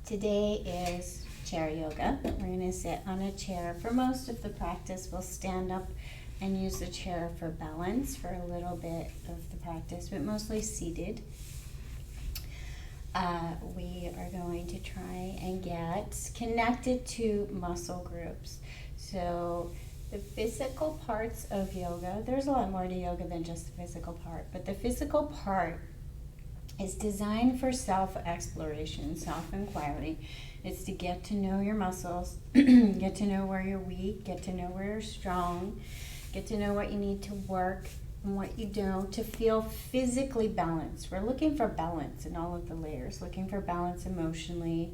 Today is chair yoga. We're going to sit on a chair. For most of the practice, we'll stand up and use the chair for balance for a little bit of the practice, but mostly seated. We are going to try and get connected to muscle groups. So the physical parts of yoga, there's a lot more to yoga than just the physical part, but the physical part is designed for self-exploration, self-inquiry. It's to get to know your muscles, get to know where you're weak, get to know where you're strong, get to know what you need to work and what you don't to feel physically balanced. We're looking for balance in all of the layers, looking for balance emotionally,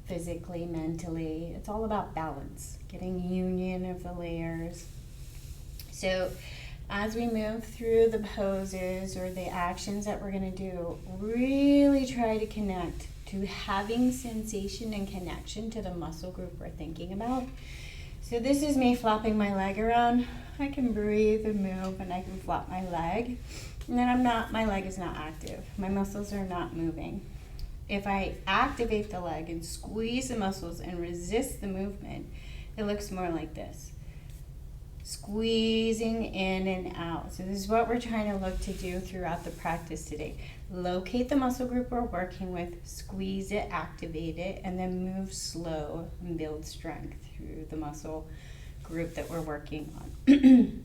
physically, mentally. It's all about balance, getting union of the layers. So as we move through the poses or the actions that we're going to do, really try to connect to having sensation and connection to the muscle group we're thinking about. So this is me flapping my leg around. I can breathe and move and I can flap my leg. And then my leg is not active. My muscles are not moving. If I activate the leg and squeeze the muscles and resist the movement, it looks more like this. Squeezing in and out. So this is what we're trying to look to do throughout the practice today. Locate the muscle group we're working with, squeeze it, activate it, and then move slow and build strength through the muscle group that we're working on.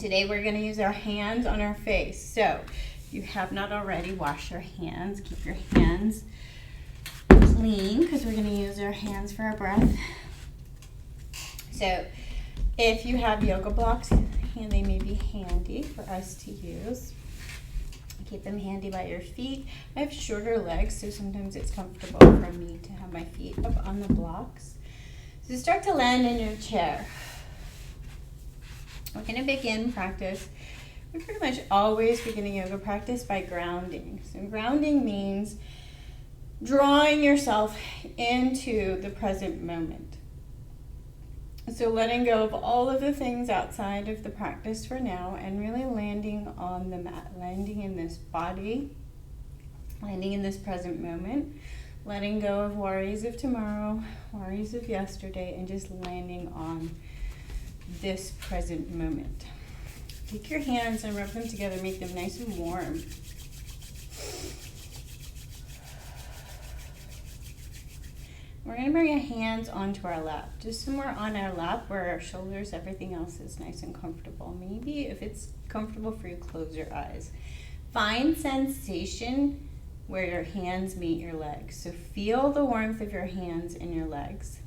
Today we're going to use our hands on our face. So if you have not already, wash your hands. Keep your hands clean because we're going to use our hands for our breath. So if you have yoga blocks, and they may be handy for us to use. Keep them handy by your feet. I have shorter legs, so sometimes it's comfortable for me to have my feet up on the blocks. So start to land in your chair. We're going to begin practice. We pretty much always begin a yoga practice by grounding. So grounding means drawing yourself into the present moment. So letting go of all of the things outside of the practice for now and really landing on the mat, landing in this body, landing in this present moment, letting go of worries of tomorrow, worries of yesterday, and just landing on this present moment. Take your hands and rub them together, make them nice and warm. We're going to bring our hands onto our lap, just somewhere on our lap where our shoulders, everything else is nice and comfortable. Maybe if it's comfortable for you, close your eyes. Find sensation where your hands meet your legs. So feel the warmth of your hands in your legs.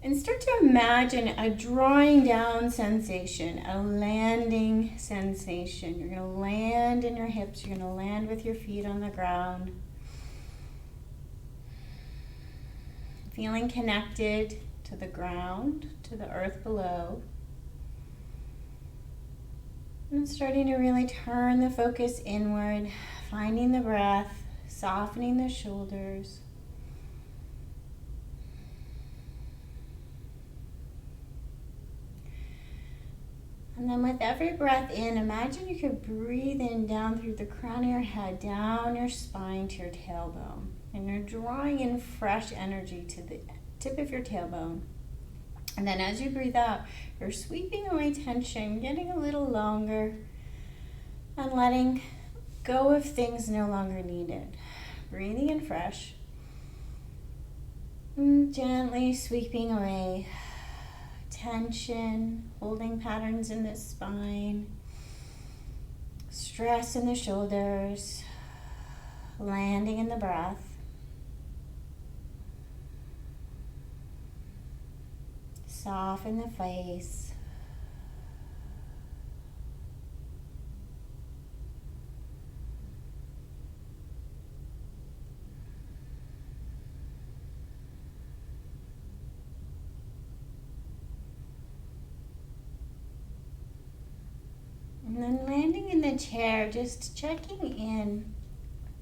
And start to imagine a drawing down sensation, a landing sensation. You're going to land in your hips, you're going to land with your feet on the ground. Feeling connected to the ground, to the earth below. And starting to really turn the focus inward, finding the breath, softening the shoulders. And then with every breath in, imagine you could breathe in down through the crown of your head, down your spine to your tailbone. And you're drawing in fresh energy to the tip of your tailbone. And then as you breathe out, you're sweeping away tension, getting a little longer, and letting go of things no longer needed. Breathing in fresh. And gently sweeping away tension, holding patterns in the spine, stress in the shoulders, landing in the breath. Soften the face. And then landing in the chair, just checking in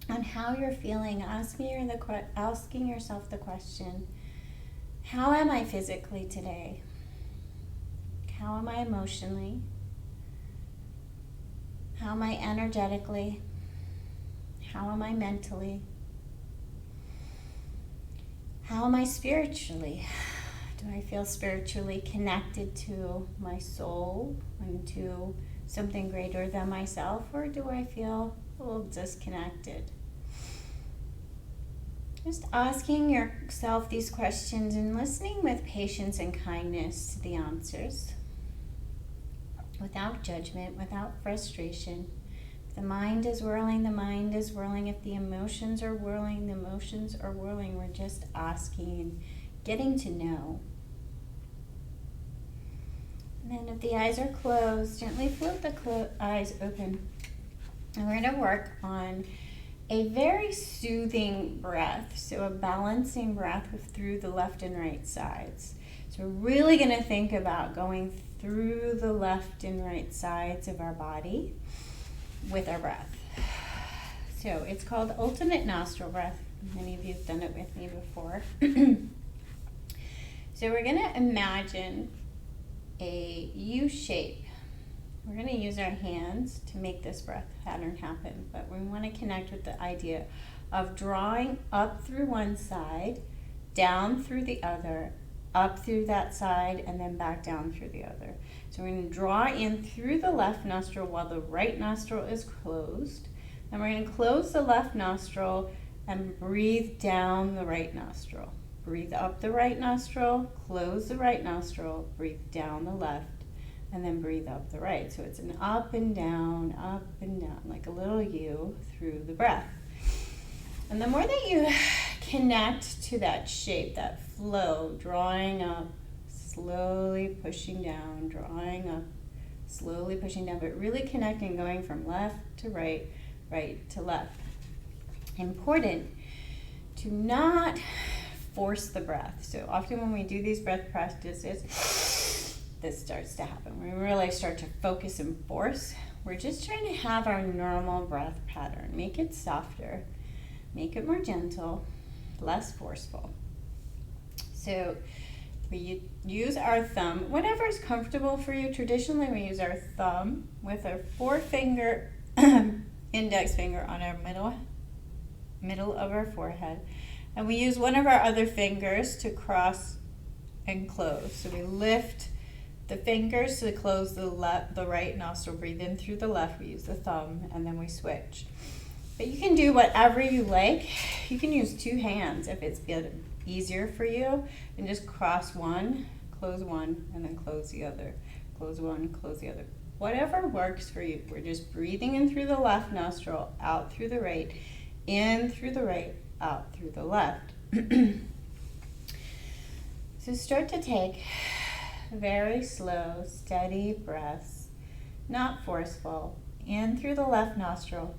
on how you're feeling, asking yourself the question, how am I physically today? How am I emotionally? How am I energetically? How am I mentally? How am I spiritually? Do I feel spiritually connected to my soul and to something greater than myself, or do I feel a little disconnected? Just asking yourself these questions and listening with patience and kindness to the answers, without judgment, without frustration. If the mind is whirling, the mind is whirling. If the emotions are whirling, the emotions are whirling. We're just asking and getting to know. And then if the eyes are closed, gently float the eyes open. And we're going to work on a very soothing breath, so a balancing breath through the left and right sides. So we're really going to think about going through the left and right sides of our body with our breath. So it's called alternate nostril breath. Many of you have done it with me before. So we're going to imagine a U shape. We're going to use our hands to make this breath pattern happen, but we want to connect with the idea of drawing up through one side, down through the other, up through that side, and then back down through the other. So we're going to draw in through the left nostril while the right nostril is closed. Then we're going to close the left nostril and breathe down the right nostril. Breathe up the right nostril, close the right nostril, breathe down the left, and then breathe up the right. So it's an up and down, like a little U through the breath. And the more that you connect to that shape, that flow, drawing up, slowly pushing down, drawing up, slowly pushing down, but really connecting, going from left to right, right to left. Important to not force the breath. So often when we do these breath practices, this starts to happen. We really start to focus and force. We're just trying to have our normal breath pattern. Make it softer, make it more gentle, less forceful. So we use our thumb, whatever is comfortable for you. Traditionally, we use our thumb with our forefinger, index finger on our middle of our forehead. And we use one of our other fingers to cross and close. So we lift the fingers to close the right nostril, breathe in through the left, we use the thumb, and then we switch. But you can do whatever you like. You can use two hands if it's easier for you, and just cross one, and then close the other. Close one, close the other. Whatever works for you. We're just breathing in through the left nostril, out through the right, in through the right, out through the left. So start to take very slow, steady breaths, not forceful. In through the left nostril.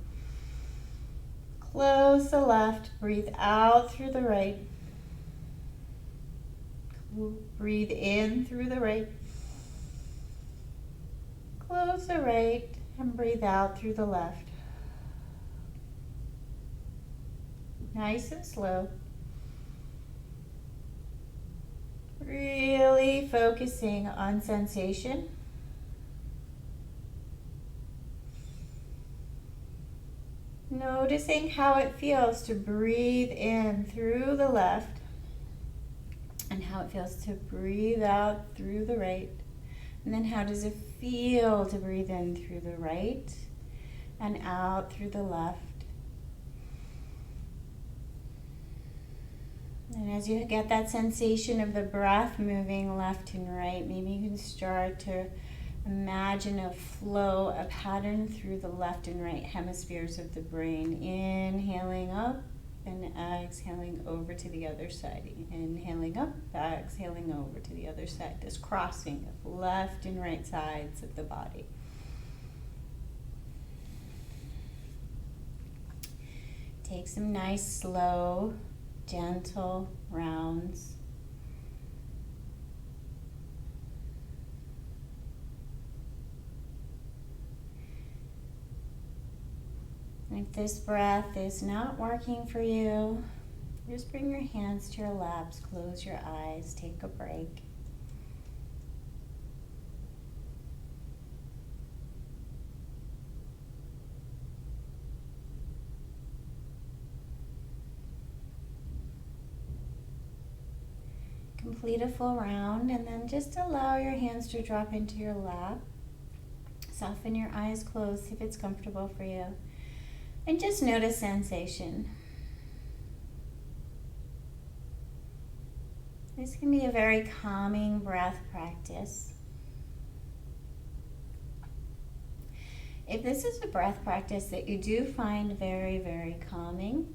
Close the left, breathe out through the right. Breathe in through the right. Close the right and breathe out through the left. Nice and slow. Really focusing on sensation. Noticing how it feels to breathe in through the left and how it feels to breathe out through the right. And then how does it feel to breathe in through the right and out through the left. And as you get that sensation of the breath moving left and right, maybe you can start to imagine a flow, a pattern through the left and right hemispheres of the brain. Inhaling up and exhaling over to the other side. Inhaling up, exhaling over to the other side. This crossing of left and right sides of the body. Take some nice, slow, gentle rounds. And if this breath is not working for you, just bring your hands to your laps, close your eyes, take a break. Complete a full round, and then just allow your hands to drop into your lap. Soften your eyes closed if it's comfortable for you. And just notice sensation. This can be a very calming breath practice. If this is a breath practice that you do find very, very calming,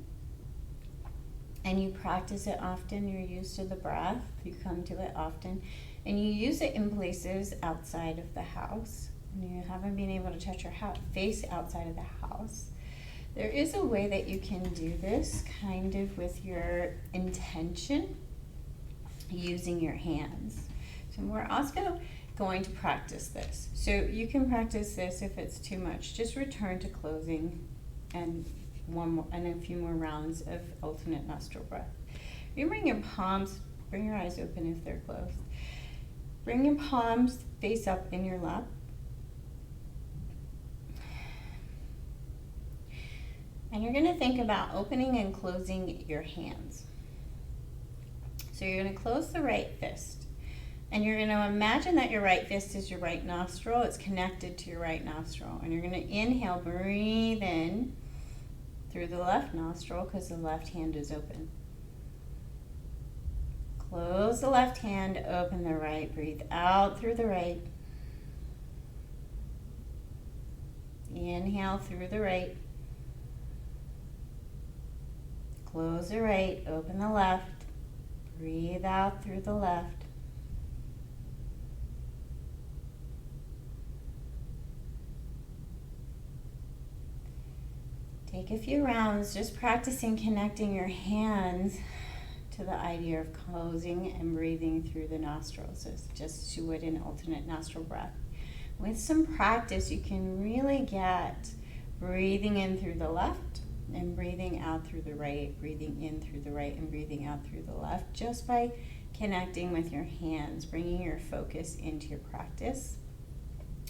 and you practice it often, you're used to the breath, you come to it often, and you use it in places outside of the house, and you haven't been able to touch your face outside of the house, there is a way that you can do this kind of with your intention using your hands. So we're also going to practice this. So you can practice this if it's too much. Just return to closing and a few more rounds of alternate nostril breath. You bring your palms, bring your eyes open if they're closed. Bring your palms face up in your lap. And you're going to think about opening and closing your hands. So you're going to close the right fist. And you're going to imagine that your right fist is your right nostril. It's connected to your right nostril. And you're going to inhale, breathe in through the left nostril because the left hand is open. Close the left hand, open the right. Breathe out through the right. Inhale through the right. Close the right, open the left. Breathe out through the left. Take a few rounds just practicing connecting your hands to the idea of closing and breathing through the nostrils, so just as you would in alternate nostril breath. With some practice, you can really get breathing in through the left and breathing out through the right, breathing in through the right and breathing out through the left, just by connecting with your hands, bringing your focus into your practice,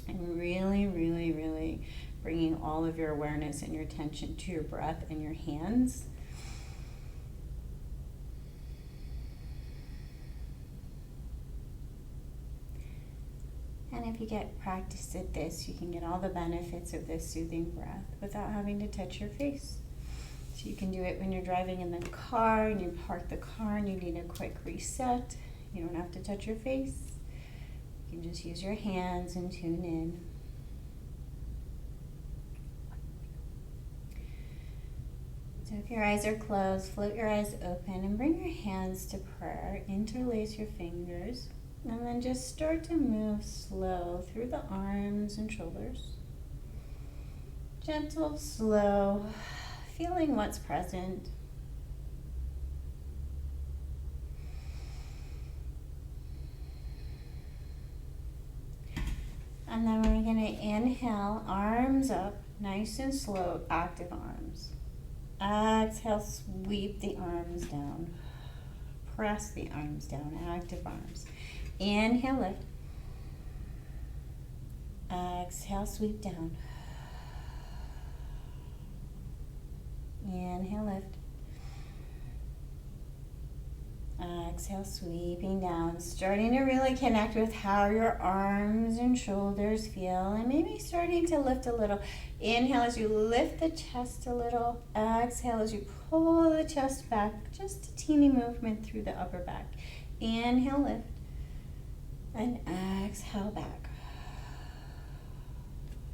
and really, really, really bringing all of your awareness and your attention to your breath and your hands. And if you get practice at this, you can get all the benefits of this soothing breath without having to touch your face. So you can do it when you're driving in the car and you park the car and you need a quick reset. You don't have to touch your face. You can just use your hands and tune in. So if your eyes are closed, float your eyes open and bring your hands to prayer. Interlace your fingers and then just start to move slow through the arms and shoulders. Gentle, slow, feeling what's present. And then we're going to inhale, arms up, nice and slow, active arms. Exhale, sweep the arms down. Press the arms down, active arms. Inhale, lift. Exhale, sweep down. Inhale, lift. Exhale, sweeping down. Starting to really connect with how your arms and shoulders feel, and maybe starting to lift a little. Inhale as you lift the chest a little. Exhale as you pull the chest back. Just a teeny movement through the upper back. Inhale, lift. And exhale back.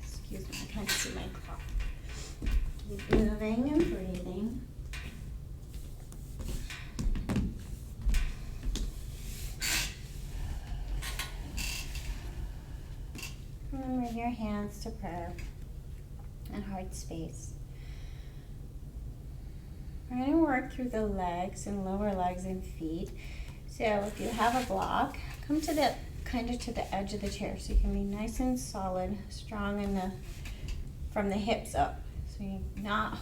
Excuse me, I can't see my clock. Keep moving and breathing. And bring your hands to prayer and heart space. We're going to work through the legs and lower legs and feet. So if you have a block, come to the to the edge of the chair so you can be nice and solid, strong from the hips up. So you're not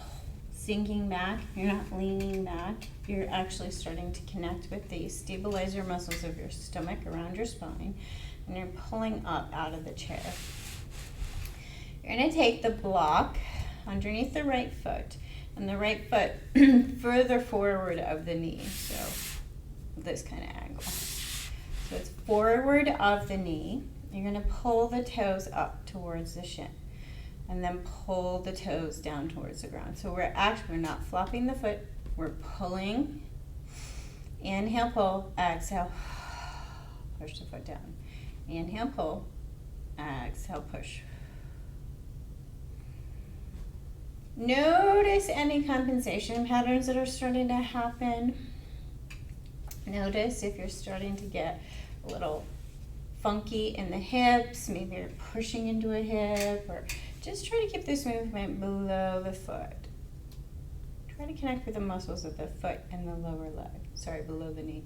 sinking back, you're not leaning back. You're actually starting to connect with the stabilizer muscles of your stomach around your spine, and you're pulling up out of the chair. You're going to take the block underneath the right foot, and the right foot further forward of the knee, so this kind of angle. So it's forward of the knee. You're going to pull the toes up towards the shin. And then pull the toes down towards the ground. So we're not flopping the foot. We're pulling. Inhale, pull. Exhale. Push the foot down. Inhale, pull. Exhale, push. Notice any compensation patterns that are starting to happen. Notice if you're starting to get a little funky in the hips, maybe you're pushing into a hip, or just try to keep this movement below the foot. Try to connect with the muscles of the foot and the lower leg, below the knee.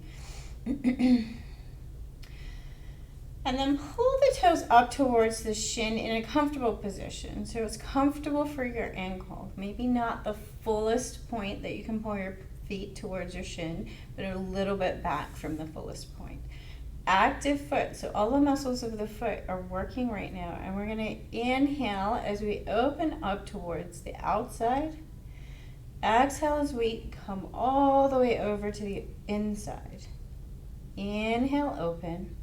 And then pull the toes up towards the shin in a comfortable position. So it's comfortable for your ankle. Maybe not the fullest point that you can pull your feet towards your shin, but a little bit back from the fullest point. Active foot. So all the muscles of the foot are working right now. And we're going to inhale as we open up towards the outside. Exhale as we come all the way over to the inside. Inhale, open.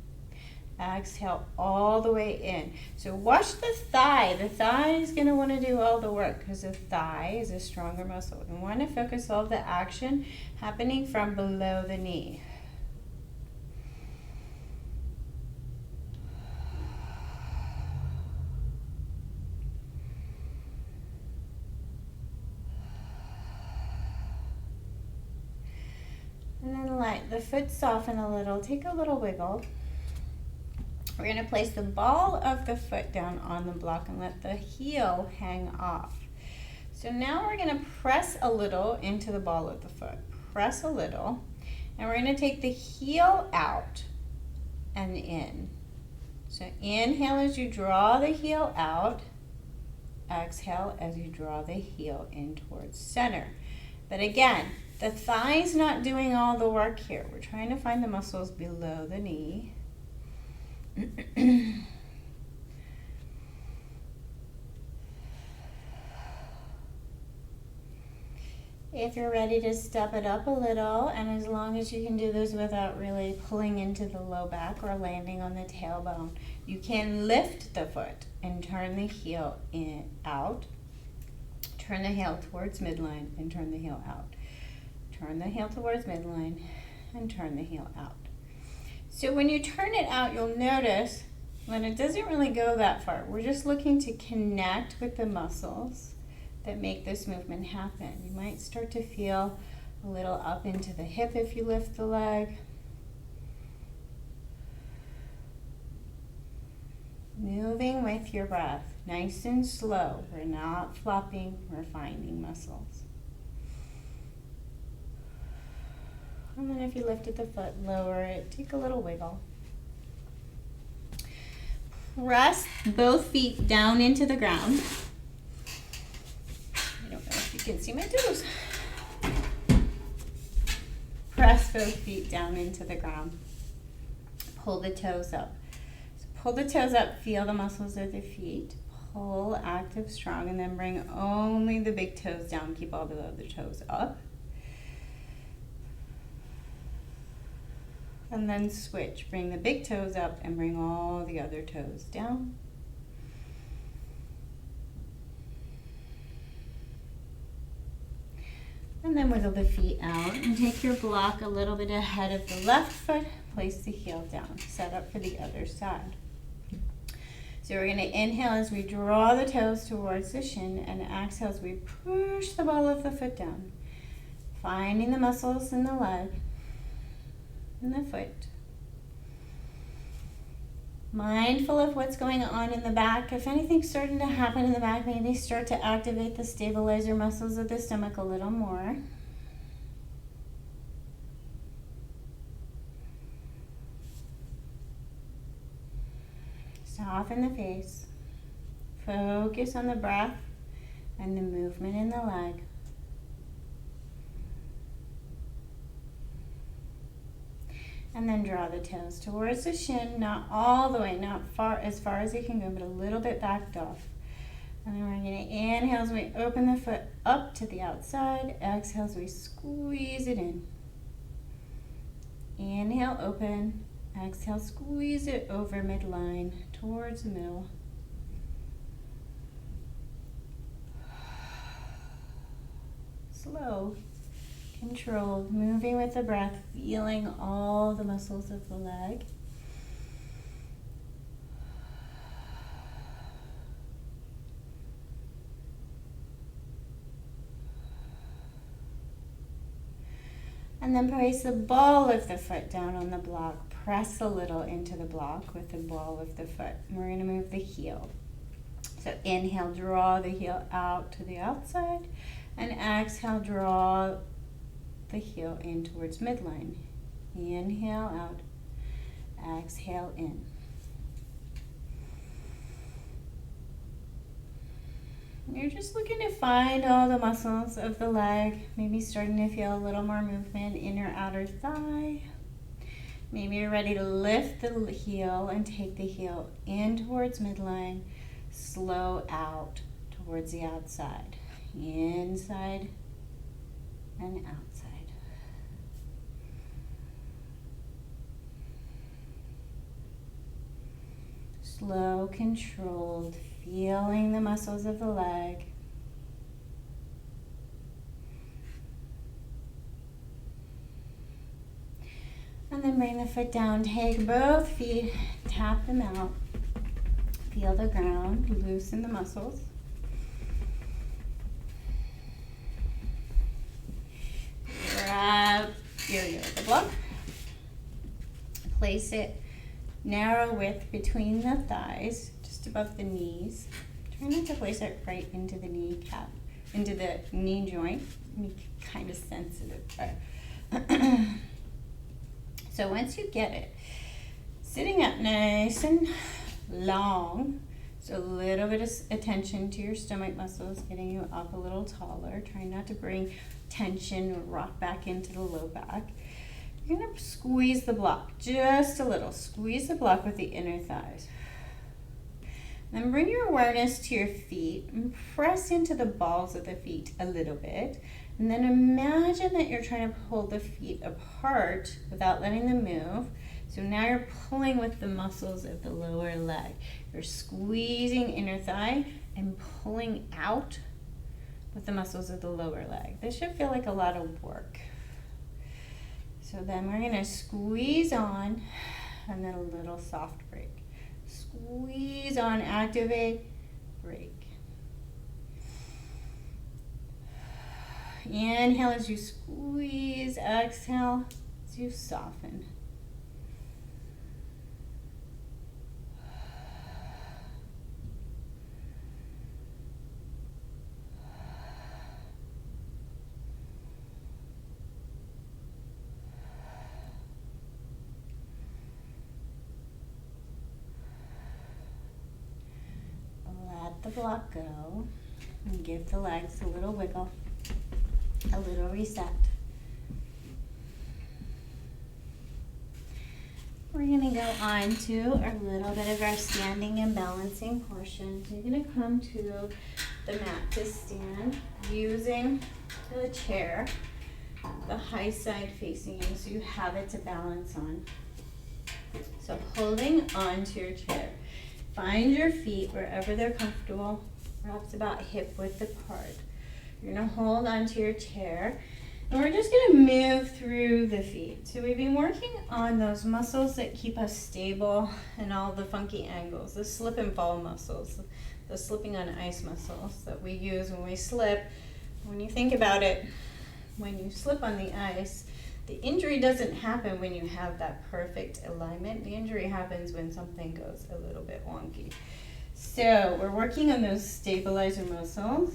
Exhale all the way in. So watch the thigh. The thigh is going to want to do all the work because the thigh is a stronger muscle. We want to focus all the action happening from below the knee. And then let the foot soften a little. Take a little wiggle. We're going to place the ball of the foot down on the block and let the heel hang off. So now we're going to press a little into the ball of the foot. Press a little. And we're going to take the heel out and in. So inhale as you draw the heel out. Exhale as you draw the heel in towards center. But again, the thigh's not doing all the work here. We're trying to find the muscles below the knee. If you're ready to step it up a little, and as long as you can do this without really pulling into the low back or landing on the tailbone, you can lift the foot and turn the heel out. Turn the heel towards midline and turn the heel out. Turn the heel towards midline and turn the heel out. So when you turn it out, you'll notice when it doesn't really go that far. We're just looking to connect with the muscles that make this movement happen. You might start to feel a little up into the hip if you lift the leg. Moving with your breath, nice and slow. We're not flopping, we're finding muscles. And then if you lifted the foot, lower it, take a little wiggle. Press both feet down into the ground. I don't know if you can see my toes. Press both feet down into the ground. Pull the toes up. So pull the toes up, feel the muscles of the feet. Pull, active, strong, and then bring only the big toes down. Keep all the other toes up. And then switch. Bring the big toes up and bring all the other toes down. And then wiggle the feet out and take your block a little bit ahead of the left foot. Place the heel down. Set up for the other side. So we're going to inhale as we draw the toes towards the shin and exhale as we push the ball of the foot down. Finding the muscles in the leg. And the foot. Mindful of what's going on in the back. If anything's starting to happen in the back, maybe start to activate the stabilizer muscles of the stomach a little more. Soften the face. Focus on the breath and the movement in the leg. And then draw the toes towards the shin, not all the way, not as far as you can go, but a little bit backed off. And then we're going to inhale as we open the foot up to the outside. Exhale as we squeeze it in. Inhale, open. Exhale, squeeze it over midline towards the middle. Slow, controlled, moving with the breath, feeling all the muscles of the leg. And then place the ball of the foot down on the block. Press a little into the block with the ball of the foot. And we're going to move the heel. So inhale, draw the heel out to the outside. And exhale, draw the heel in towards midline. Inhale out. Exhale in. You're just looking to find all the muscles of the leg, maybe starting to feel a little more movement in your outer thigh. Maybe you're ready to lift the heel and take the heel in towards midline, slow out towards the outside, inside and outside. Slow, controlled, feeling the muscles of the leg. And then bring the foot down, take both feet, tap them out. Feel the ground, loosen the muscles. Grab your yoga block. Place it narrow width between the thighs, just above the knees. Try not to place it right into the kneecap, into the knee joint. Be kind of sensitive. So once you get it, sitting up nice and long, so a little bit of attention to your stomach muscles, getting you up a little taller. Try not to bring tension or rock back into the low back. You're going to squeeze the block just a little. Squeeze the block with the inner thighs. Then bring your awareness to your feet and press into the balls of the feet a little bit. And then imagine that you're trying to pull the feet apart without letting them move. So now you're pulling with the muscles of the lower leg. You're squeezing inner thigh and pulling out with the muscles of the lower leg. This should feel like a lot of work. So then we're going to squeeze on and then a little soft break. Squeeze on, activate, break. Inhale as you squeeze, exhale as you soften. Let the block go and give the legs a little wiggle, a little reset. We're going to go on to a little bit of our standing and balancing portion. So you're going to come to the mat to stand using the chair, the high side facing you, so you have it to balance on. So holding on to your chair. Find your feet wherever they're comfortable, perhaps about hip width apart. You're going to hold onto your chair, and we're just going to move through the feet. So we've been working on those muscles that keep us stable and all the funky angles, the slip and fall muscles, the slipping on ice muscles that we use when we slip. When you think about it, when you slip on the ice, the injury doesn't happen when you have that perfect alignment. The injury happens when something goes a little bit wonky. So we're working on those stabilizer muscles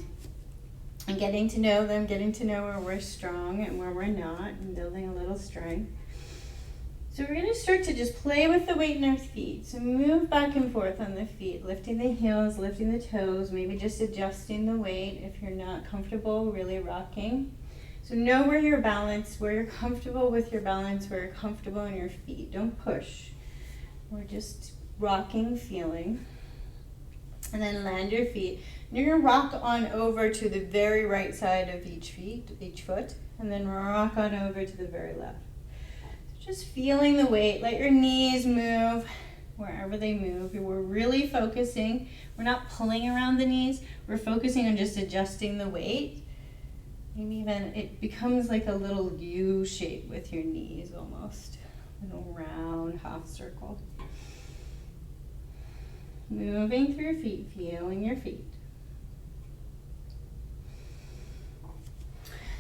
and getting to know them, getting to know where we're strong and where we're not, and building a little strength. So we're going to start to just play with the weight in our feet. So move back and forth on the feet, lifting the heels, lifting the toes, maybe just adjusting the weight if you're not comfortable really rocking. So know where you're balanced, where you're comfortable with your balance, where you're comfortable in your feet. Don't push. We're just rocking, feeling. And then land your feet. And you're going to rock on over to the very right side of each foot, and then rock on over to the very left. So Just feeling the weight. Let your knees move wherever they move. We're really focusing. We're not pulling around the knees. We're focusing on just adjusting the weight. Maybe even it becomes like a little U shape with your knees almost. A little round half circle. Moving through your feet, feeling your feet.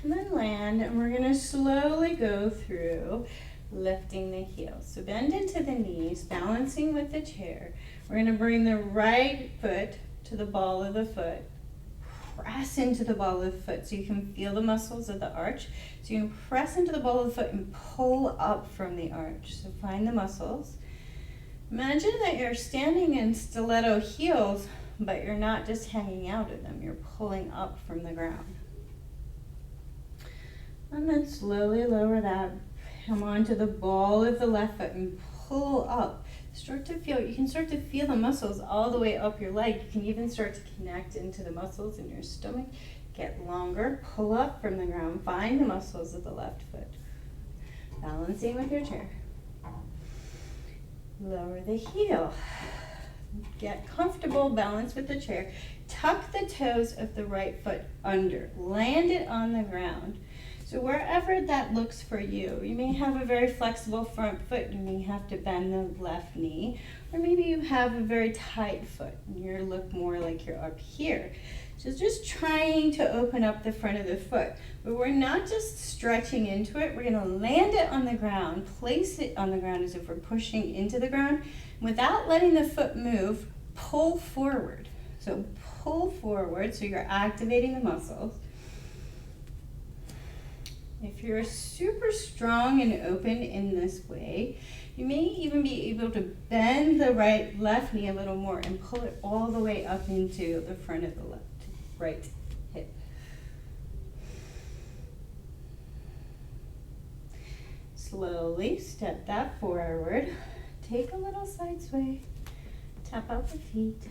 And then land, and we're gonna slowly go through lifting the heels. So bend into the knees, balancing with the chair. We're gonna bring the right foot to the ball of the foot. Press into the ball of the foot so you can feel the muscles of the arch. So you can press into the ball of the foot and pull up from the arch. So find the muscles. Imagine that you're standing in stiletto heels, but you're not just hanging out of them. You're pulling up from the ground. And then slowly lower that. Come onto the ball of the left foot and pull up. You can start to feel the muscles all the way up your leg. You can even start to connect into the muscles in your stomach. Get longer, pull up from the ground. Find the muscles of the left foot. Balancing with your chair. Lower the heel. Get comfortable, balance with the chair. Tuck the toes of the right foot under. Land it on the ground. So wherever that looks for you, you may have a very flexible front foot. You may have to bend the left knee. Or maybe you have a very tight foot and you look more like you're up here. So just trying to open up the front of the foot. But we're not just stretching into it. We're going to land it on the ground, place it on the ground as if we're pushing into the ground. Without letting the foot move, pull forward. So pull forward so you're activating the muscles. If you're super strong and open in this way, you may even be able to bend the left knee a little more and pull it all the way up into the front of the right hip. Slowly step that forward. Take a little side sway. Tap out the feet.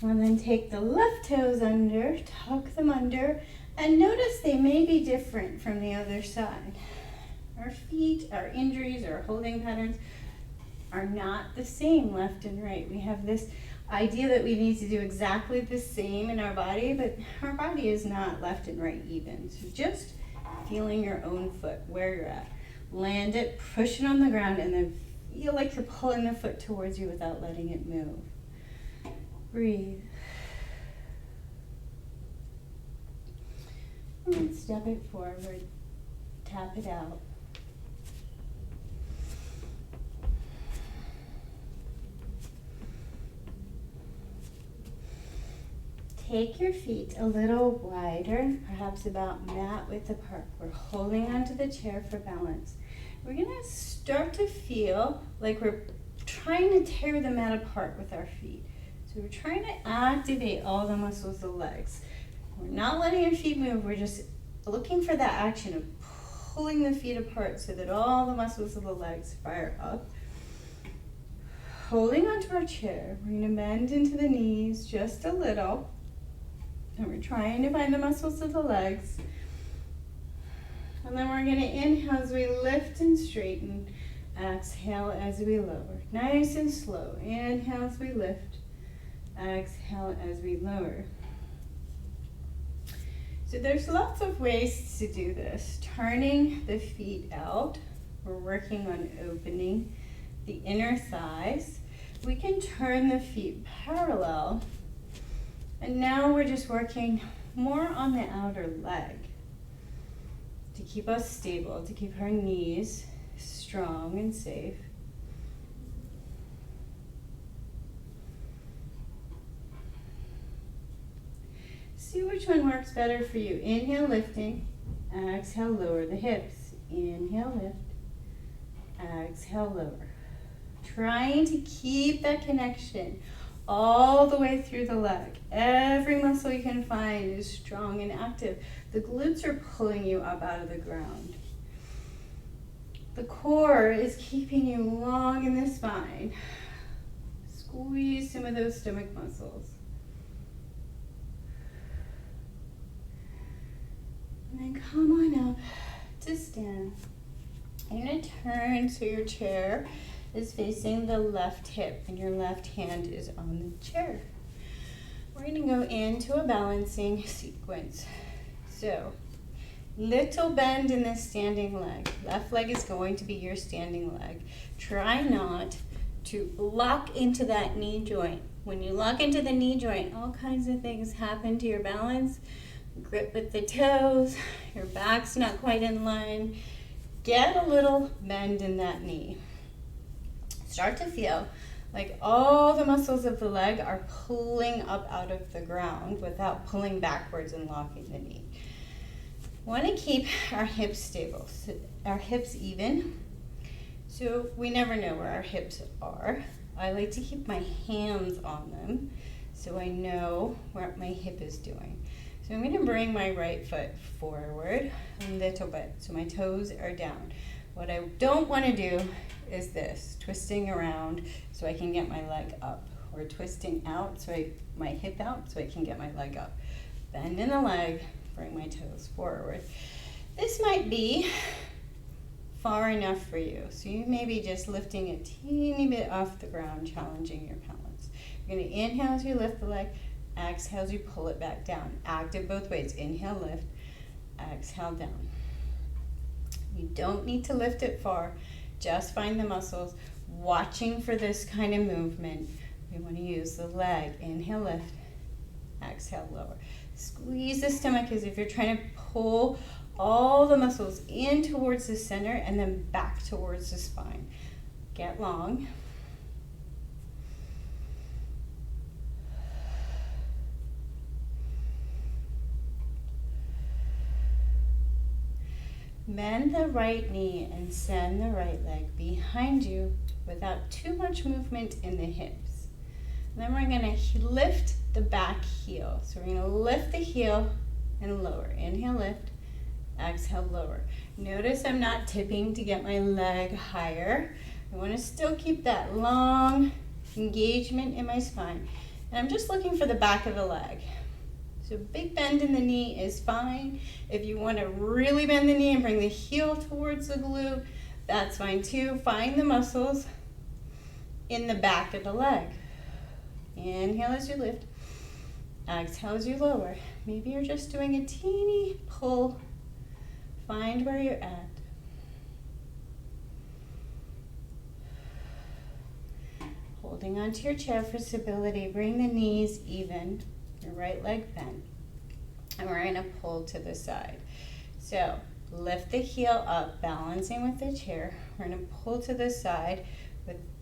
And then take the left toes under, tuck them under, and notice they may be different from the other side. Our feet, our injuries, our holding patterns are not the same left and right. We have this idea that we need to do exactly the same in our body, but our body is not left and right even. So just feeling your own foot, where you're at. Land it, push it on the ground, and then feel like you're pulling the foot towards you without letting it move. Breathe. And then step it forward. Tap it out. Take your feet a little wider, perhaps about mat width apart. We're holding onto the chair for balance. We're going to start to feel like we're trying to tear the mat apart with our feet. So we're trying to activate all the muscles of the legs. We're not letting your feet move. We're just looking for that action of pulling the feet apart so that all the muscles of the legs fire up. Holding onto our chair, we're going to bend into the knees just a little. And we're trying to find the muscles of the legs. And then we're going to inhale as we lift and straighten. Exhale as we lower. Nice and slow. Inhale as we lift. Exhale as we lower. So there's lots of ways to do this. Turning the feet out. We're working on opening the inner thighs. We can turn the feet parallel. And now we're just working more on the outer leg to keep us stable, to keep our knees strong and safe. See which one works better for you. Inhale, lifting. Exhale, lower the hips. Inhale, lift. Exhale, lower. Trying to keep that connection all the way through the leg. Every muscle you can find is strong and active. The glutes are pulling you up out of the ground. The core is keeping you long in the spine. Squeeze some of those stomach muscles. And then come on up to stand. You're going to turn so your chair is facing the left hip and your left hand is on the chair. We're going to go into a balancing sequence. So, little bend in the standing leg. Left leg is going to be your standing leg. Try not to lock into that knee joint. When you lock into the knee joint, all kinds of things happen to your balance. Grip with the toes, your back's not quite in line. Get a little bend in that knee. Start to feel like all the muscles of the leg are pulling up out of the ground without pulling backwards and locking the knee. Want to keep our hips stable, so our hips even. So we never know where our hips are. I like to keep my hands on them so I know what my hip is doing. So I'm going to bring my right foot forward a little bit so my toes are down. What I don't want to do is this, twisting around so I can get my leg up, or twisting out so my hip out so I can get my leg up. Bend in the leg, bring my toes forward. This might be far enough for you, so you may be just lifting a teeny bit off the ground, challenging your balance. You're going to inhale as you lift the leg, exhale as you pull it back down. Active both ways. Inhale, lift, exhale, down. You don't need to lift it far. Just find the muscles. Watching for this kind of movement. We want to use the leg. Inhale, lift, exhale, lower. Squeeze the stomach as if you're trying to pull all the muscles in towards the center and then back towards the spine. Get long. Bend the right knee and send the right leg behind you without too much movement in the hips. And then we're going to lift the back heel. So we're going to lift the heel and lower. Inhale, lift. Exhale, lower. Notice I'm not tipping to get my leg higher. I want to still keep that long engagement in my spine. And I'm just looking for the back of the leg. So big bend in the knee is fine. If you want to really bend the knee and bring the heel towards the glute, that's fine too. Find the muscles in the back of the leg. Inhale as you lift. Exhale as you lower. Maybe you're just doing a teeny pull. Find where you're at. Holding onto your chair for stability. Bring the knees even. Your right leg bent. And we're going to pull to the side. So lift the heel up, balancing with the chair. We're going to pull to the side,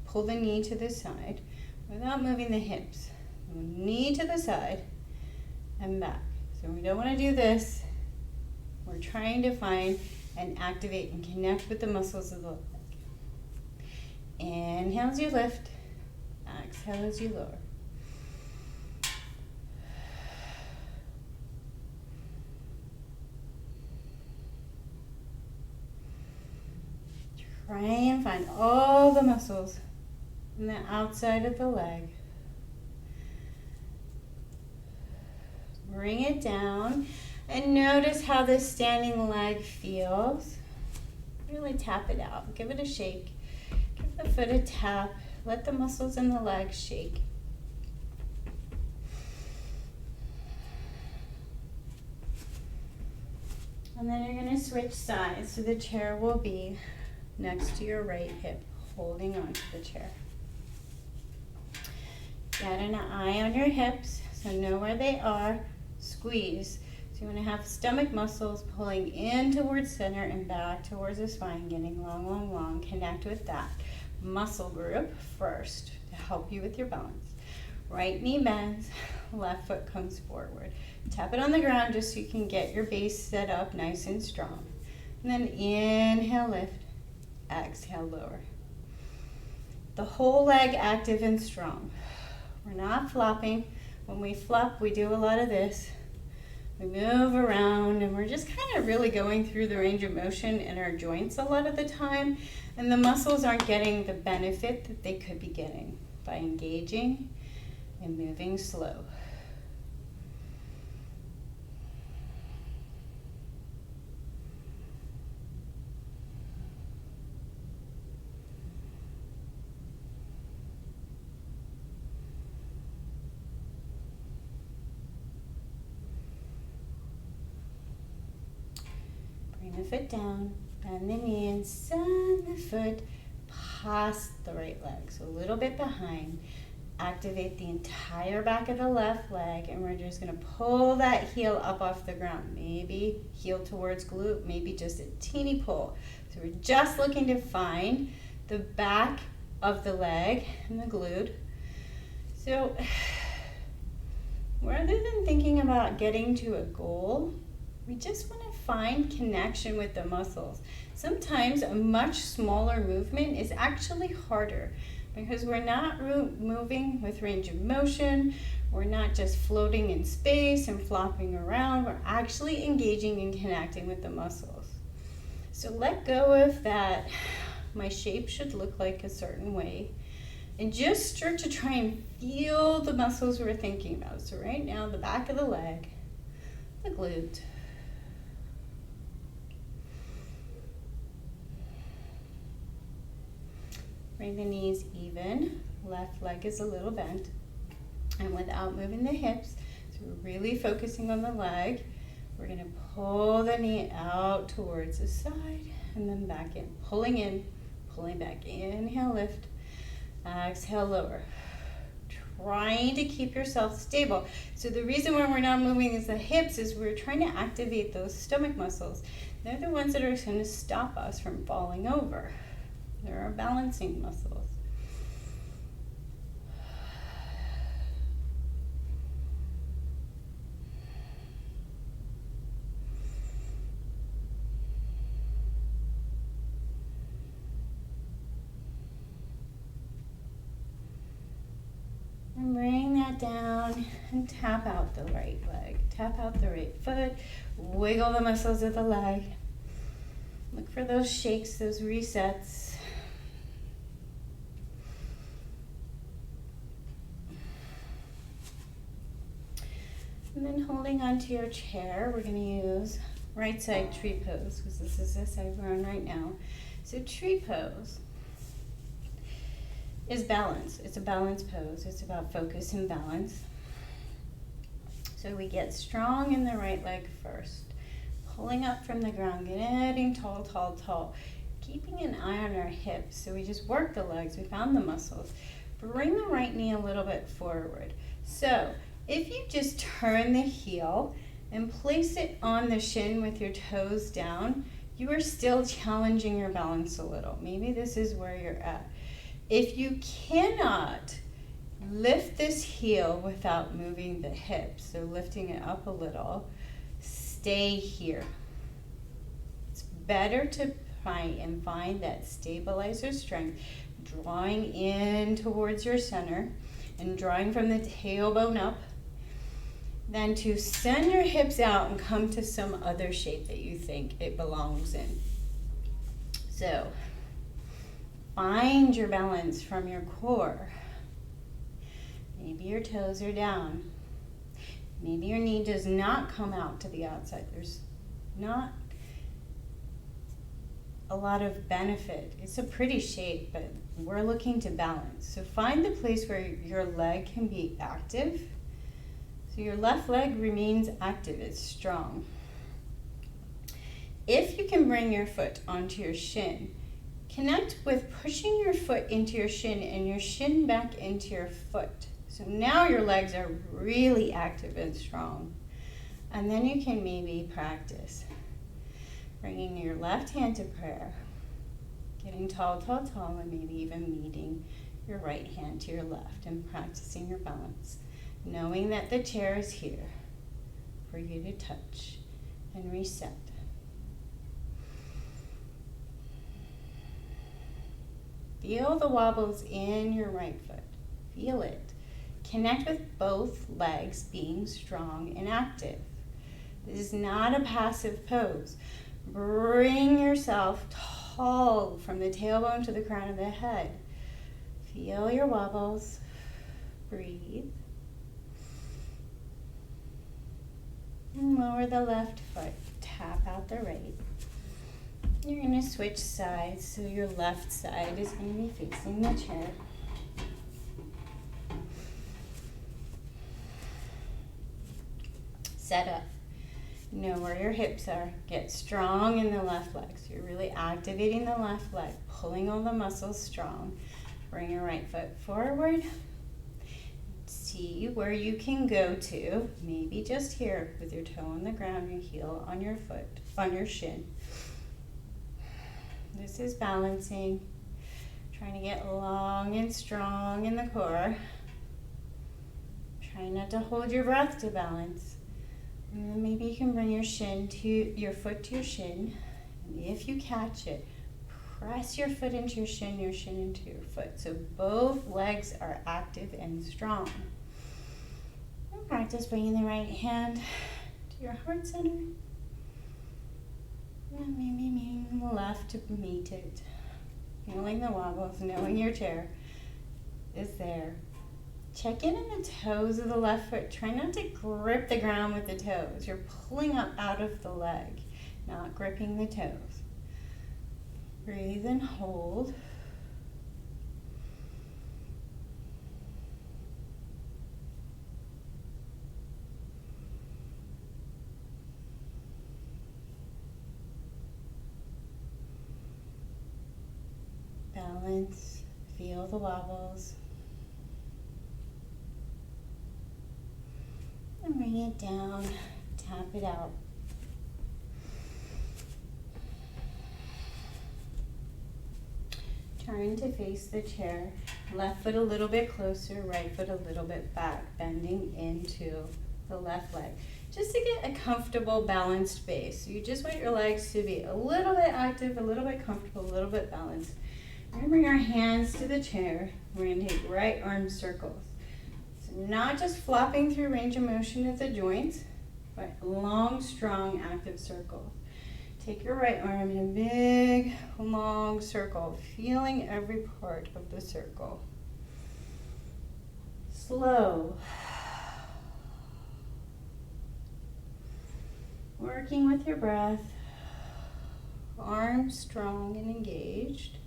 pull the knee to the side without moving the hips. Knee to the side and back. So we don't want to do this. We're trying to find and activate and connect with the muscles of the leg. Inhale as you lift. Exhale as you lower. Try and find all the muscles on the outside of the leg. Bring it down and notice how this standing leg feels. Really tap it out. Give it a shake. Give the foot a tap. Let the muscles in the leg shake. And then you're going to switch sides so the chair will be next to your right hip, holding on to the chair. Get an eye on your hips, so know where they are. Squeeze. So you want to have stomach muscles pulling in towards center and back towards the spine, getting long, long, long. Connect with that muscle group first to help you with your balance. Right knee bends, left foot comes forward. Tap it on the ground just so you can get your base set up nice and strong. And then inhale, lift. Exhale, lower. The whole leg active and strong. We're not flopping. When we flop, we do a lot of this. We move around and we're just kind of really going through the range of motion in our joints a lot of the time, and the muscles aren't getting the benefit that they could be getting by engaging and moving slow. Bring the foot down, bend the knee, and send the foot past the right leg. So a little bit behind. Activate the entire back of the left leg, and we're just gonna pull that heel up off the ground. Maybe heel towards glute, maybe just a teeny pull. So we're just looking to find the back of the leg and the glute. So rather than thinking about getting to a goal, we just want to find connection with the muscles. Sometimes a much smaller movement is actually harder because we're not moving with range of motion. We're not just floating in space and flopping around. We're actually engaging and connecting with the muscles. So let go of that, my shape should look like a certain way, and just start to try and feel the muscles we're thinking about. So right now, the back of the leg, the glute, bring the knees even, left leg is a little bent, and without moving the hips, so we're really focusing on the leg, we're gonna pull the knee out towards the side and then back in, pulling back, inhale, lift, exhale, lower. Trying to keep yourself stable. So the reason why we're not moving is the hips is we're trying to activate those stomach muscles. They're the ones that are going to stop us from falling over. They're our balancing muscles. And bring that down and tap out the right leg. Tap out the right foot. Wiggle the muscles of the leg. Look for those shakes, those resets. And then holding onto your chair, we're going to use right side tree pose because this is the side we're on right now. So tree pose is balance. It's a balance pose. It's about focus and balance. So we get strong in the right leg first. Pulling up from the ground, getting tall, tall, tall. Keeping an eye on our hips. So we just work the legs. We found the muscles. Bring the right knee a little bit forward. So if you just turn the heel and place it on the shin with your toes down, you are still challenging your balance a little. Maybe this is where you're at. If you cannot lift this heel without moving the hips, so lifting it up a little, stay here. It's better to try and find that stabilizer strength, drawing in towards your center and drawing from the tailbone up, than to send your hips out and come to some other shape that you think it belongs in. So find your balance from your core. Maybe your toes are down. Maybe your knee does not come out to the outside. There's not a lot of benefit. It's a pretty shape, but we're looking to balance. So find the place where your leg can be active. So your left leg remains active, it's strong. If you can bring your foot onto your shin, connect with pushing your foot into your shin and your shin back into your foot. So now your legs are really active and strong. And then you can maybe practice bringing your left hand to prayer, getting tall, tall, tall, and maybe even meeting your right hand to your left and practicing your balance, knowing that the chair is here for you to touch and reset. Feel the wobbles in your right foot. Feel it. Connect with both legs being strong and active. This is not a passive pose. Bring yourself tall from the tailbone to the crown of the head. Feel your wobbles. Breathe. And lower the left foot. Tap out the right. You're going to switch sides, so your left side is going to be facing the chair. Set up. Know where your hips are. Get strong in the left leg. So you're really activating the left leg, pulling all the muscles strong. Bring your right foot forward. See where you can go to. Maybe just here with your toe on the ground, your heel on your foot, on your shin. This is balancing. Trying to get long and strong in the core. Try not to hold your breath to balance. And then maybe you can bring your foot to your shin. And if you catch it, press your foot into your shin into your foot. So both legs are active and strong. And practice bringing the right hand to your heart center. And maybe meeting the left to meet it. Feeling the wobbles, knowing your chair is there. Check in on the toes of the left foot. Try not to grip the ground with the toes. You're pulling up out of the leg, not gripping the toes. Breathe and hold. Balance, feel the wobbles. And bring it down, tap it out. Turn to face the chair. Left foot a little bit closer, right foot a little bit back, bending into the left leg. Just to get a comfortable, balanced base. You just want your legs to be a little bit active, a little bit comfortable, a little bit balanced. We're going to bring our hands to the chair. We're going to take right arm circles. So not just flopping through range of motion of the joints, but long, strong, active circles. Take your right arm in a big, long circle, feeling every part of the circle. Slow. Working with your breath. Arms strong and engaged.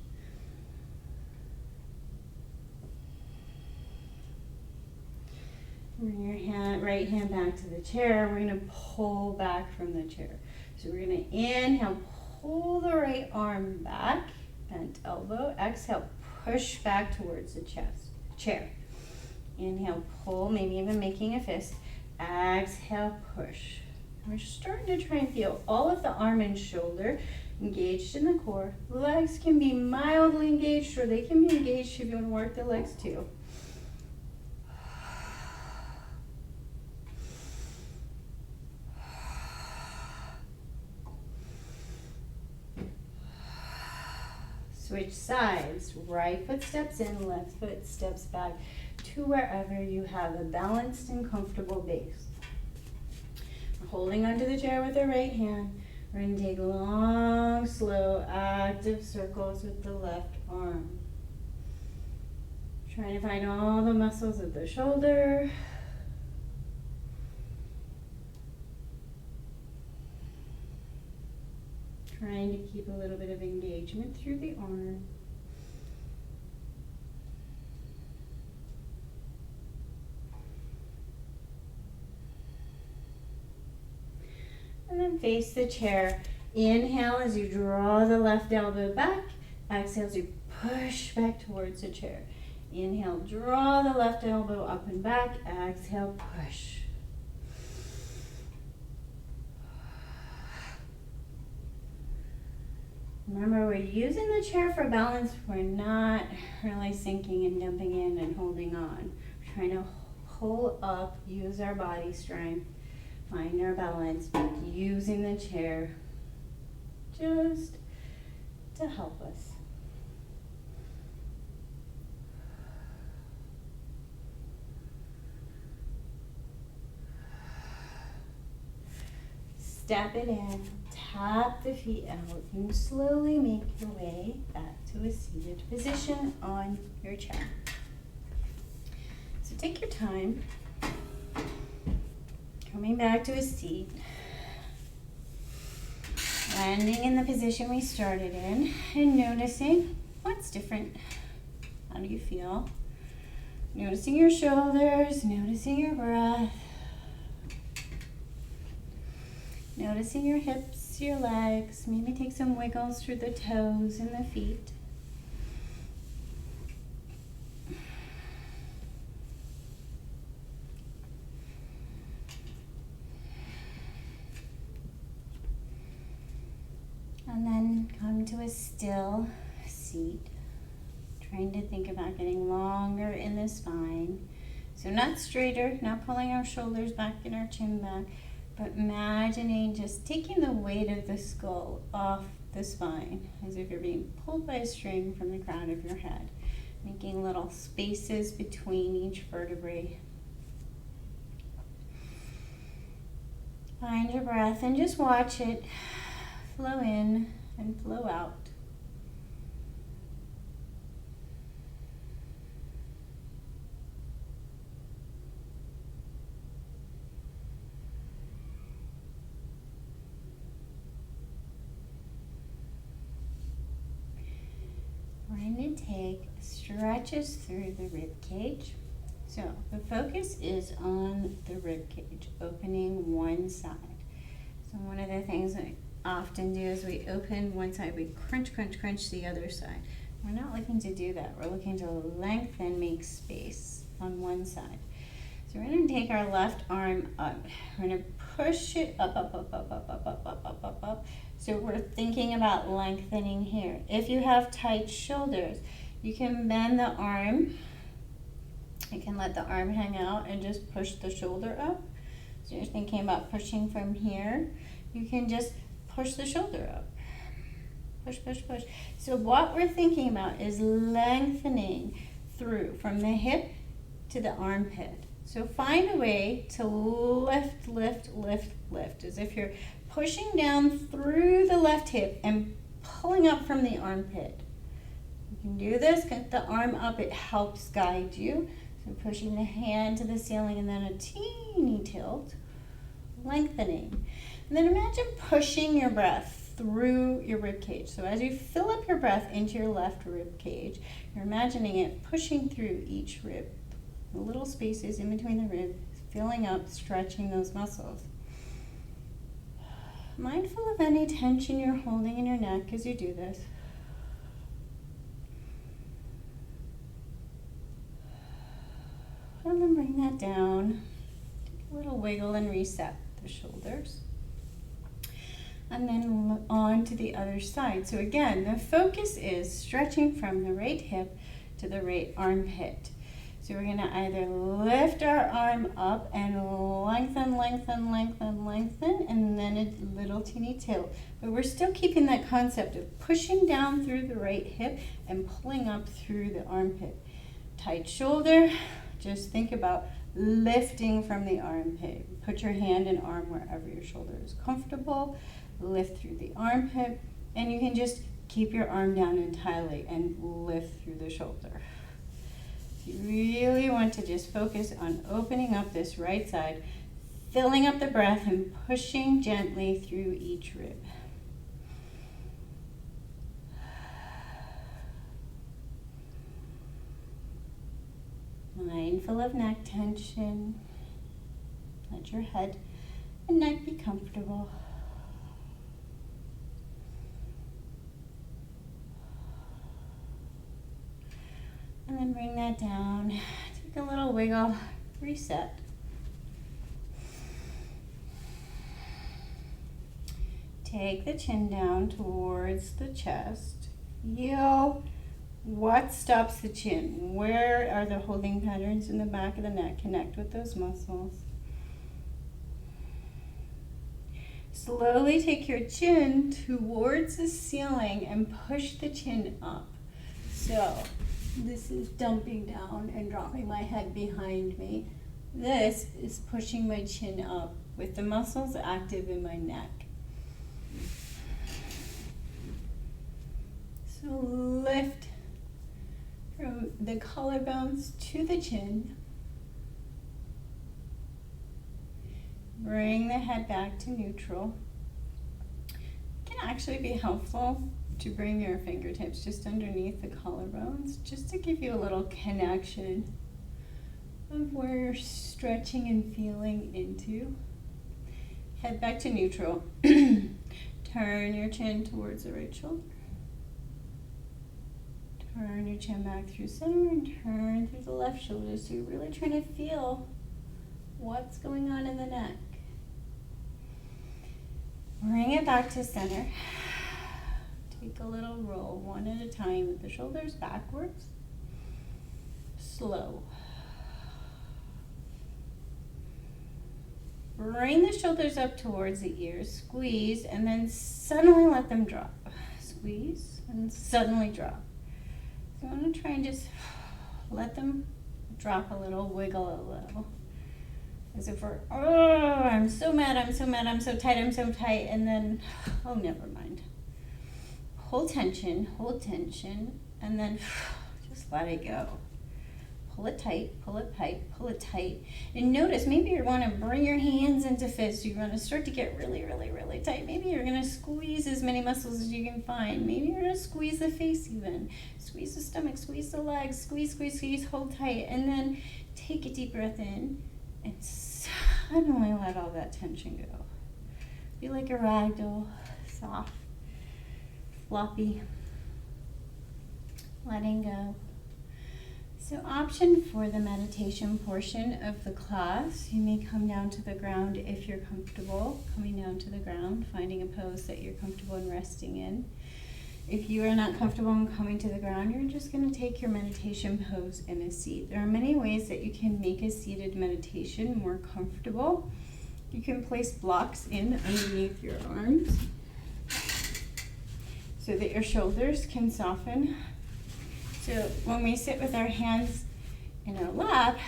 Bring your right hand back to the chair. We're going to pull back from the chair. So we're going to inhale, pull the right arm back, bent elbow. Exhale, push back towards the chair. Inhale, pull, maybe even making a fist. Exhale, push. We're starting to try and feel all of the arm and shoulder engaged in the core. Legs can be mildly engaged, or they can be engaged if you want to work the legs too. Switch sides. Right foot steps in, left foot steps back to wherever you have a balanced and comfortable base. We're holding onto the chair with our right hand. We're going to take long, slow, active circles with the left arm. Trying to find all the muscles of the shoulder. Trying to keep a little bit of engagement through the arm. And then face the chair. Inhale as you draw the left elbow back. Exhale as you push back towards the chair. Inhale, draw the left elbow up and back. Exhale, push. Remember, we're using the chair for balance. We're not really sinking and dumping in and holding on. We're trying to pull up, use our body strength, find our balance, but using the chair just to help us. Step it in, tap the feet out, and slowly make your way back to a seated position on your chair. So take your time, coming back to a seat, landing in the position we started in, and noticing what's different. How do you feel? Noticing your shoulders, noticing your breath. Noticing your hips, your legs, maybe take some wiggles through the toes and the feet. And then come to a still seat, trying to think about getting longer in the spine. So not straighter, not pulling our shoulders back and our chin back, but imagining just taking the weight of the skull off the spine, as if you're being pulled by a string from the crown of your head, making little spaces between each vertebrae. Find your breath and just watch it flow in and flow out. We're going to take stretches through the rib cage. So the focus is on the rib cage, opening one side. So one of the things I often do is we open one side, we crunch, crunch, crunch the other side. We're not looking to do that. We're looking to lengthen, make space on one side. So we're going to take our left arm up. We're going to push it up, up, up, up, up, up, up, up, up, up, up. So we're thinking about lengthening here. If you have tight shoulders, you can bend the arm. You can let the arm hang out and just push the shoulder up. So you're thinking about pushing from here. You can just push the shoulder up. Push, push, push. So what we're thinking about is lengthening through from the hip to the armpit. So find a way to lift, lift, lift, lift, as if you're pushing down through the left hip and pulling up from the armpit. You can do this, get the arm up, it helps guide you. So pushing the hand to the ceiling and then a teeny tilt, lengthening. And then imagine pushing your breath through your rib cage. So as you fill up your breath into your left rib cage, you're imagining it pushing through each rib. The little spaces in between the ribs, filling up, stretching those muscles. Mindful of any tension you're holding in your neck as you do this. And then bring that down. Take a little wiggle and reset the shoulders. And then on to the other side. So again, the focus is stretching from the right hip to the right armpit. So we're going to either lift our arm up and lengthen, lengthen, lengthen, lengthen, and then a little teeny tilt. But we're still keeping that concept of pushing down through the right hip and pulling up through the armpit. Tight shoulder, just think about lifting from the armpit. Put your hand and arm wherever your shoulder is comfortable. Lift through the armpit, and you can just keep your arm down entirely and lift through the shoulder. You really want to just focus on opening up this right side, filling up the breath and pushing gently through each rib. Mindful of neck tension. Let your head and neck be comfortable. And then bring that down. Take a little wiggle, reset. Take the chin down towards the chest. Feel what stops the chin. Where are the holding patterns in the back of the neck? Connect with those muscles. Slowly take your chin towards the ceiling and push the chin up. So this is dumping down and dropping my head behind me. This is pushing my chin up with the muscles active in my neck. So lift from the collarbones to the chin. Bring the head back to neutral. It can actually be helpful to bring your fingertips just underneath the collarbones, just to give you a little connection of where you're stretching and feeling into. head back to neutral. Turn your chin towards the right shoulder. Turn your chin back through center and turn through the left shoulder. So you're really trying to feel what's going on in the neck. Bring it back to center. Take a little roll, one at a time, with the shoulders backwards. Slow. Bring the shoulders up towards the ears, squeeze, and then suddenly let them drop. Squeeze, and suddenly drop. So I want to try and just let them drop a little, wiggle a little. As if we're, oh, I'm so mad, I'm so mad, I'm so tight, and then, oh, never mind. Hold tension, and then just let it go. Pull it tight, pull it tight, pull it tight. And notice, maybe you want to bring your hands into fists. You want to start to get really, really, really tight. Maybe you're going to squeeze as many muscles as you can find. Maybe you're going to squeeze the face even. Squeeze the stomach, squeeze the legs, squeeze, squeeze, squeeze, hold tight. And then take a deep breath in and suddenly let all that tension go. Be like a rag doll, soft, floppy, letting go. So option for the meditation portion of the class, you may come down to the ground if you're comfortable, coming down to the ground, finding a pose that you're comfortable in resting in. If you are not comfortable in coming to the ground, you're just going to take your meditation pose in a seat. There are many ways that you can make a seated meditation more comfortable. You can place blocks in underneath your arms so that your shoulders can soften. So when we sit with our hands in our lap,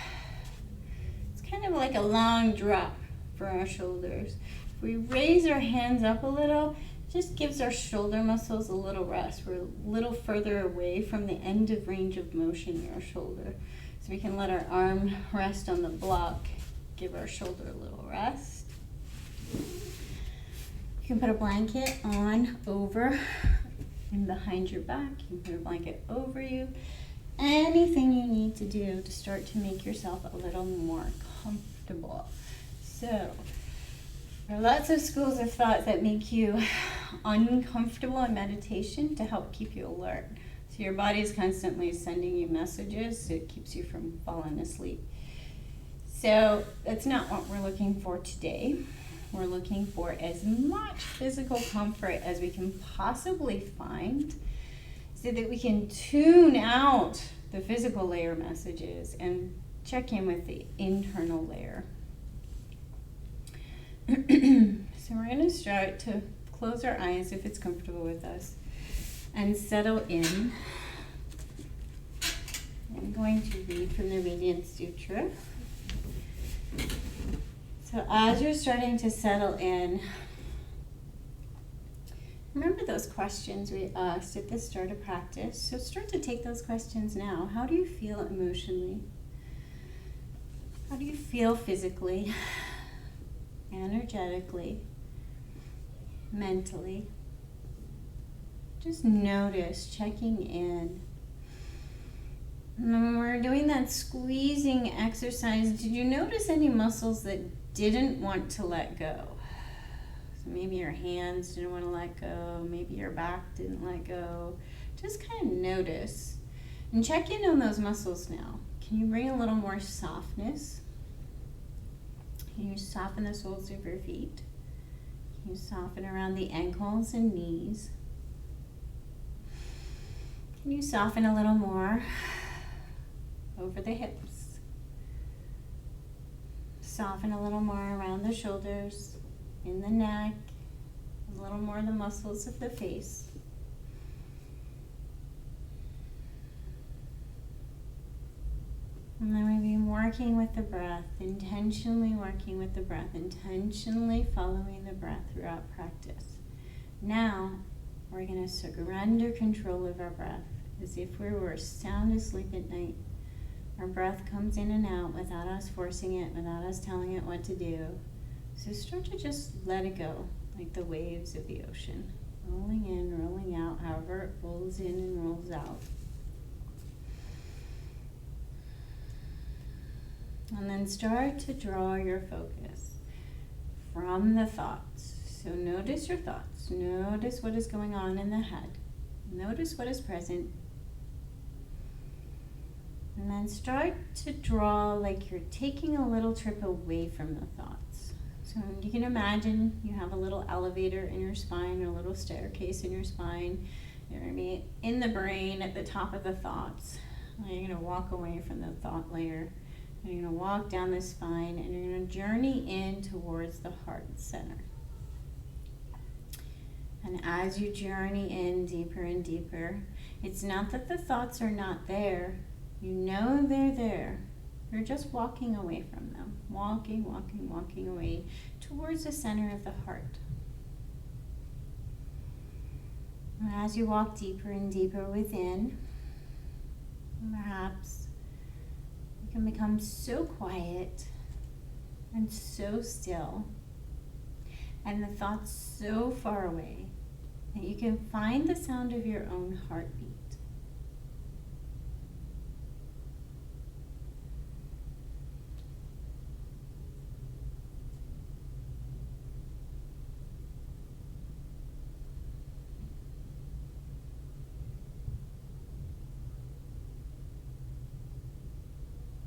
it's kind of like a long drop for our shoulders. If we raise our hands up a little, it just gives our shoulder muscles a little rest. We're a little further away from the end of range of motion in our shoulder. So we can let our arm rest on the block, give our shoulder a little rest. You can put a blanket on, over, and behind your back. You can put a blanket over you. Anything you need to do to start to make yourself a little more comfortable. So, there are lots of schools of thought that make you uncomfortable in meditation to help keep you alert. So your body is constantly sending you messages, so it keeps you from falling asleep. So that's not what we're looking for today. We're looking for as much physical comfort as we can possibly find so that we can tune out the physical layer messages and check in with the internal layer. So we're going to start to close our eyes if it's comfortable with us and settle in. I'm going to read from the Radiant Sutra. So as you're starting to settle in, remember those questions we asked at the start of practice. So start to take those questions now. How do you feel emotionally? How do you feel physically, energetically, mentally? Just notice, checking in. And when we're doing that squeezing exercise, did you notice any muscles that didn't want to let go? So maybe your hands didn't want to let go, maybe your back didn't let go. Just kind of notice and check in on those muscles now. Can you bring a little more softness? Can you soften the soles of your feet? Can you soften around the ankles and knees? Can you soften a little more over the hips? Soften a little more around the shoulders, in the neck, a little more the muscles of the face. And then we've been working with the breath, intentionally working with the breath, intentionally following the breath throughout practice. Now, we're going to surrender control of our breath as if we were sound asleep at night. Our breath comes in and out without us forcing it, without us telling it what to do. So start to just let it go, like the waves of the ocean. Rolling in, rolling out, however it rolls in and rolls out. And then start to draw your focus from the thoughts. So notice your thoughts. Notice what is going on in the head. Notice what is present. And then start to draw like you're taking a little trip away from the thoughts. So you can imagine you have a little elevator in your spine or a little staircase in your spine. You're going to be in the brain at the top of the thoughts. You're going to walk away from the thought layer. And you're going to walk down the spine and you're going to journey in towards the heart center. And as you journey in deeper and deeper, it's not that the thoughts are not there. You know they're there. You're just walking away from them. Walking away towards the center of the heart. And as you walk deeper and deeper within, perhaps you can become so quiet and so still, and the thoughts so far away that you can find the sound of your own heartbeat.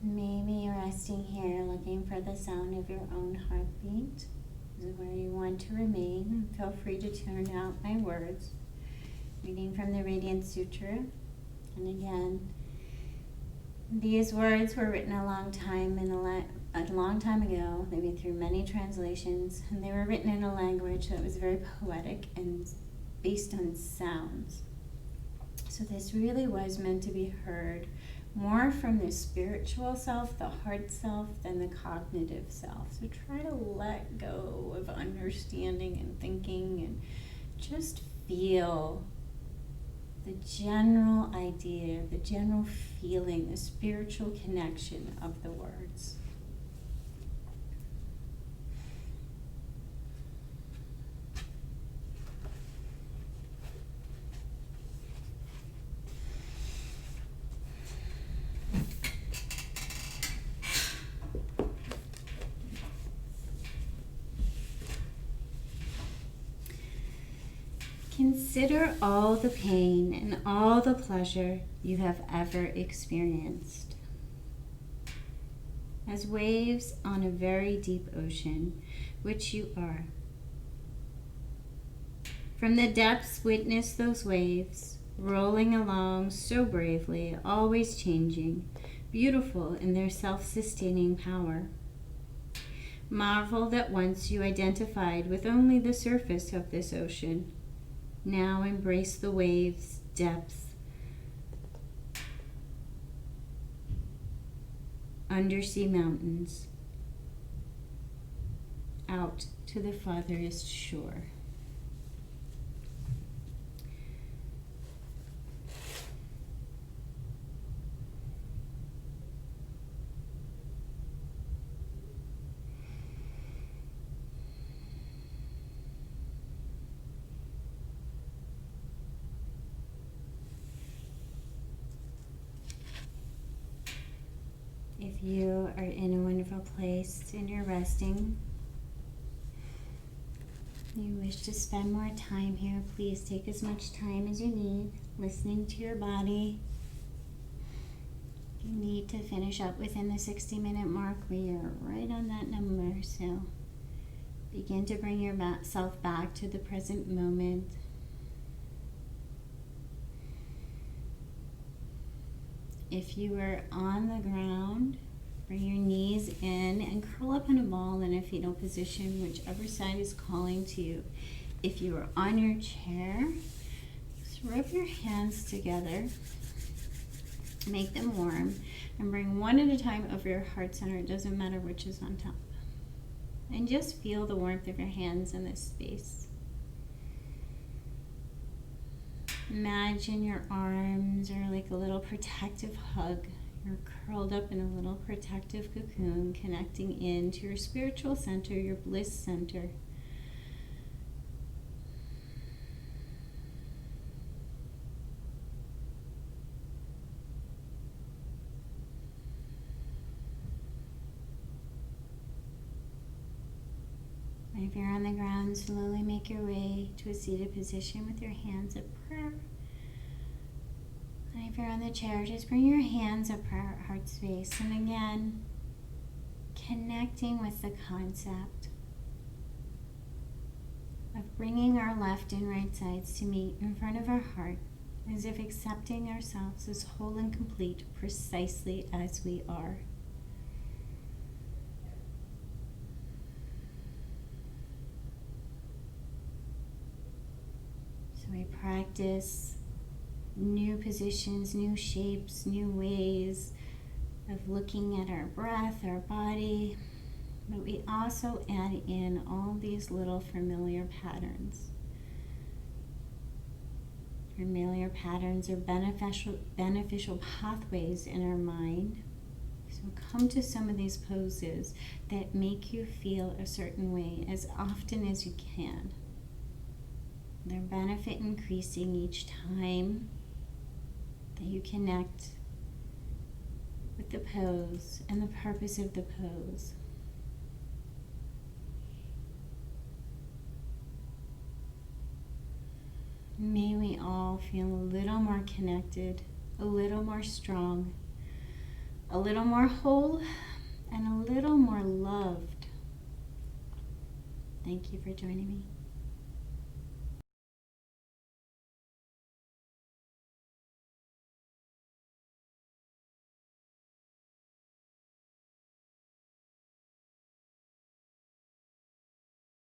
Maybe you're resting here looking for the sound of your own heartbeat. This is where you want to remain. Feel free to tune out my words. Reading from the Radiant Sutra. And again, these words were written a long time ago, maybe through many translations, and they were written in a language that was very poetic and based on sounds. So this really was meant to be heard more from the spiritual self, the heart self, than the cognitive self. So try to let go of understanding and thinking and just feel the general idea, the general feeling, the spiritual connection of the words. Consider all the pain and all the pleasure you have ever experienced. As waves on a very deep ocean, which you are. From the depths, witness those waves, rolling along so bravely, always changing, beautiful in their self-sustaining power. Marvel that once you identified with only the surface of this ocean. Now embrace the waves' depths, undersea mountains, out to the farthest shore. If you are in a wonderful place and you're resting, you wish to spend more time here, please take as much time as you need, listening to your body. You need to finish up within the 60-minute mark. We are right on that number, so begin to bring yourself back to the present moment. If you are on the ground, bring your knees in and curl up in a ball in a fetal position, whichever side is calling to you. If you are on your chair, just rub your hands together, make them warm, and bring one at a time over your heart center. It doesn't matter which is on top. And just feel the warmth of your hands in this space. Imagine your arms are like a little protective hug. You're curled up in a little protective cocoon, connecting into your spiritual center, your bliss center. And if you're on the ground, slowly make your way to a seated position with your hands at prayer. And if you're on the chair, just bring your hands up our heart space. And again, connecting with the concept of bringing our left and right sides to meet in front of our heart, as if accepting ourselves as whole and complete, precisely as we are. So we practice new positions, new shapes, new ways of looking at our breath, our body, but we also add in all these little familiar patterns. Familiar patterns are beneficial pathways in our mind. So come to some of these poses that make you feel a certain way as often as you can. Their benefit increasing each time that you connect with the pose and the purpose of the pose. May we all feel a little more connected, a little more strong, a little more whole, and a little more loved. Thank you for joining me.